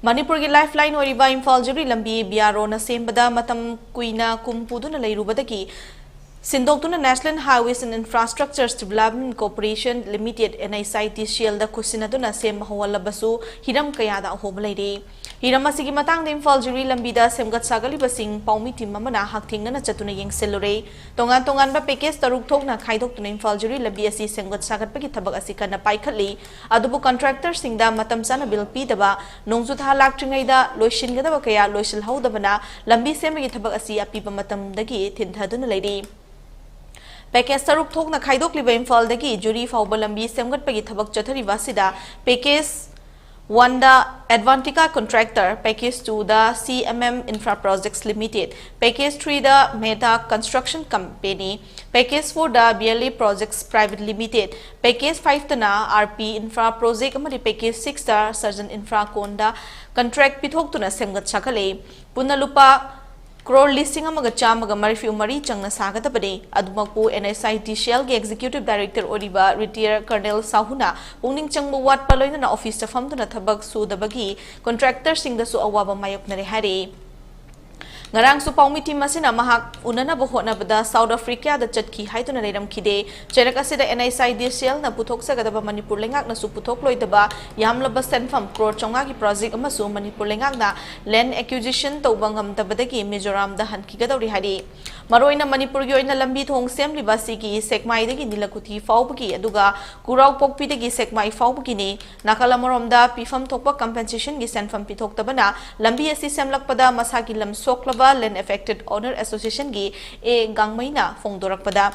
Manipur ki lifeline oriba Imphal Jiribam biaro na sembada matam kuina kumpuduna leirubadaki Sindotuna National Highways and Infrastructures Development Corporation Limited NICT Shield Kusinaduna Sem Hawalabasu Hiram Kayada Hobalade. Hiramasi Matang Imphal Jiribam Bida Semgat Sagali Basing Paumiti Mamana Hakting and Chatuna Yang Selure Tongan Tongan Pekes Taruk Togna Kaidok to Imphal Jiribam BSC Semgat Sagat Pakitabak Asikana Paikali Adubu contractor Singda Matam Sana Bill Pidaba Nongzutha Laktrinaida Loishin Gadabakaya Loishil Haudabana Lambi Semitabak Asi Apipa Matam Dagi Tintaduna Lady. Package Taruk Tokna Kaidok Liba Imphal Dagi Jury Faubalambi Semgat Pagi Tabak Chatari Vasida Package 1 the Advantica Contractor, Package 2 the CMM Infra Projects Limited, Package 3 the Meta Construction Company, Package 4 the BLA Projects Private Limited, Package 5 the RP Infra Project Amadi Package 6 the Surgeon Infra Konda Contract Pithok to na Semgat Chakale, Punalupa Crore listing amaga chamaga marifu mari changna sagata bade adumakpu NICT Shell ge Executive Director Oriba Retired Colonel Sahuna pungning changba wat paloina na office ta famduna thabak sudabagi contractor singda su awaba mayok na rehari Ngarang su paumiti masina mahak unana bohona bada South Africa da chatki haituna leiram khide cherak asida NICT Shell na puthok sagadaba Manipur lengak na su puthok loidaba yamlaba senfam crore chonga ki project amasu Manipur lengak na land acquisition tawbangam tabadagi Mizoram da hankigadawri hari maroina Manipur gi oina lambi thong semli basi ki sekmai dagi nilakuthi faubagi aduga kurau pokpi dagi sekmai faubagi ni nakala maromda pifam thokpa compensation gi senfam pithok tabana lambi asi semlakpada masaki lam soklaba Land Affected Owner Association gi e gangmaina fongdorakpada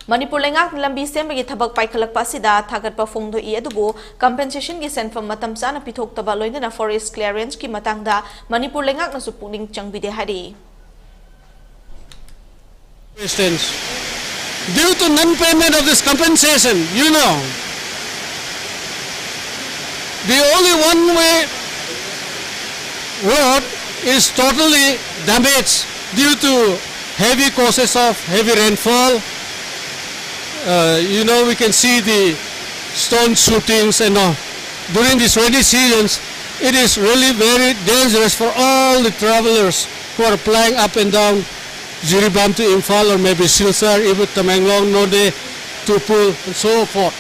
Manipur lengak lambi sembagi thabak paikhalak pasida thagat pa fongdo I adubu compensation gi senfam matam sana pithok taba loina na forest clearance ki matangda Manipur lengak na supuning changbide hari Due to non-payment of this compensation, the only one-way road is totally damaged due to heavy causes of heavy rainfall. We can see the stone shootings and all. During these rainy seasons, it is really very dangerous for all the travelers who are flying up and down Jiribam to Imphal or maybe Silsar, even Tamenglong, Node, Tupul, and so forth.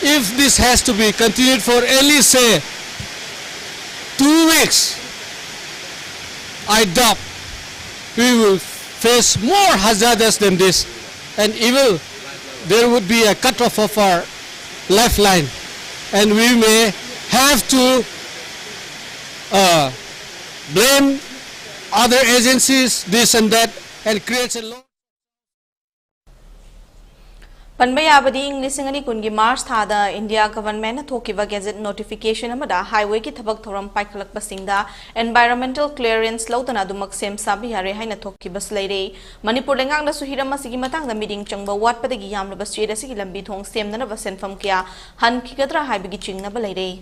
If this has to be continued for at least, say, 2 weeks, I doubt we will face more hazardous than this, and even there would be a cut-off of our lifeline, and we may have to blame other agencies, this and that, and create a law. Panbayabadi English ngani kungi March thada India government thokiba gazette notification amada highway ki thabak thoram paikhalak pasingda environmental clearance laudana dumak sem sabi hare haina thokiba sleire Manipur lengak na suhiram asigi matang da meeting changba wat padagi yamna basri asigi lambi thong sem na ba senfam kya han khigadra haibigi chingna ba leire